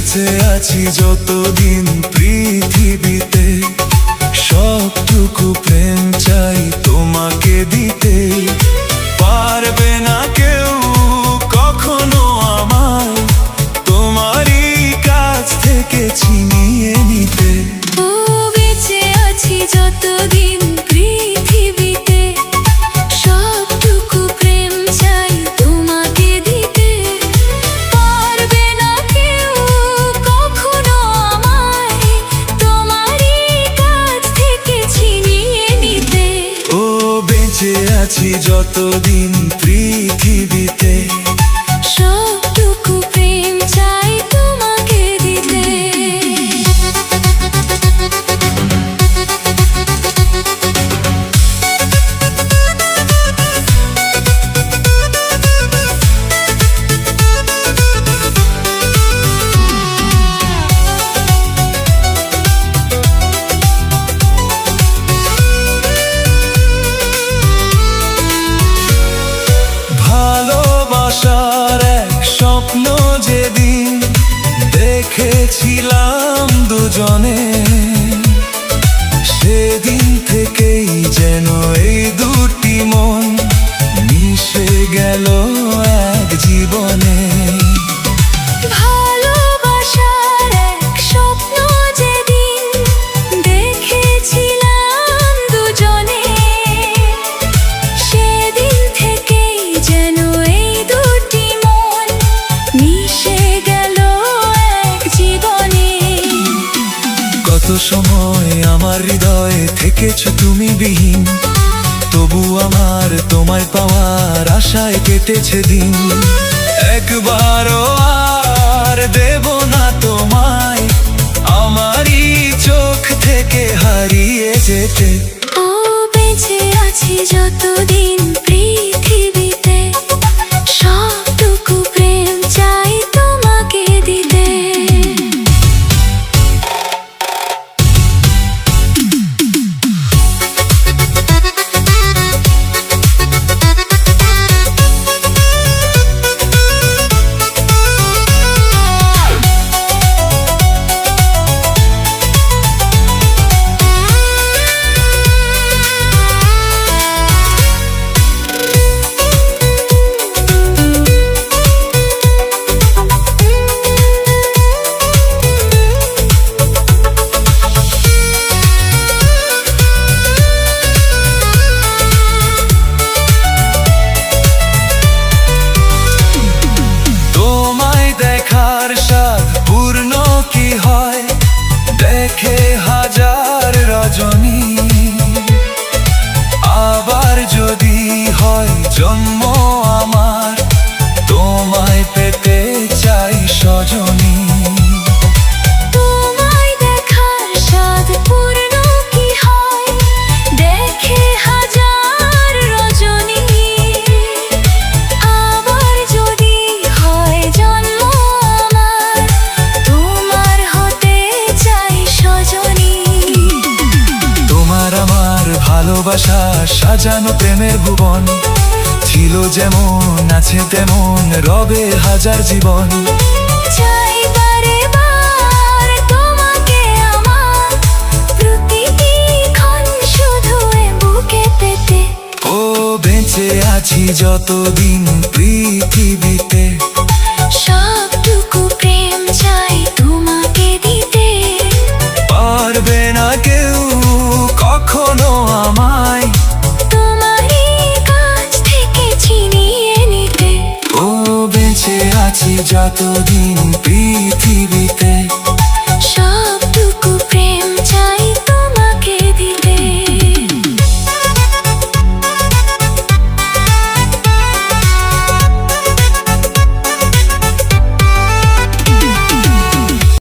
বেঁচে আছি যতদিন পৃথিবীতে, সবটুকু প্রেম চাই তোমাকে দিতে। পারবে না কেউ কখনো আমায় তোমারই কাছ থেকে ছিনিয়ে নিতে। ও বেঁচে আছি যতদিন পৃথিবীতে, সবটুকু প্রেম চাই তোমাকে দিতে। পারবে না কেউ কখনো আমায় তোমারই কাছ থেকে ছিনিয়ে নিতে। ও বেঁচে আছি যতদিন পৃথিবীতে, সবটুকু প্রেম চাই তোমাকে দিতে। ভালোবাসার এক স্বপ্ন যেদিন দেখেছিলাম দুজনে, সেদিন থেকেই যেন এই দুটি মন মিশে গেল এক জীবনে। ভালোবাসার এক স্বপ্ন যেদিন দেখেছিলাম দুজনে, সেদিন থেকেই যেন এই দুটি মন মিশে গেল এক জীবনে। কত সময় আমার হৃদয়ে থেকেছো তুমি বিহীন, তবু আমার তোমায় পাওয়ার আশায় কেটেছে দিন। একবারও আর দেব না তোমায় আমারই চোখ থেকে হারিয়ে যেতে। ও বেঁচে আছি যতদিন পৃথিবীতে, সবটুকু প্রেম চাই তোমাকে দিতে। দেখে হাজার রজনী, আবার যদি হয় জন্ম আমার তোমায় পেতে চাই সজনী। তোমায় দেখার স্বাদ পূর্ণ কি হয়, দেখে হাজার রজনী, আবার যদি হয় জন্ম আমার তোমার হতে চাই সজনী। তোমার আমার ভালোবাসা সাজানো প্রেমের ভুবন, ছিল যেমন আছে তেমন রবে হাজার জীবন। চাই বারে বার তোমাকে আমার প্রতিটি ক্ষণ শুধু এ বুকে পেতে। ও বেঁচে আছি যতদিন পৃথিবীতে, সবটুকু প্রেম চাই তোমাকে দিতে। পারবে না কেউ কখনো আমায় তোমারই কাছ থেকে ছিনিয়ে নিতে। ও বেঁচে আছি যতদিন পৃথিবীতে।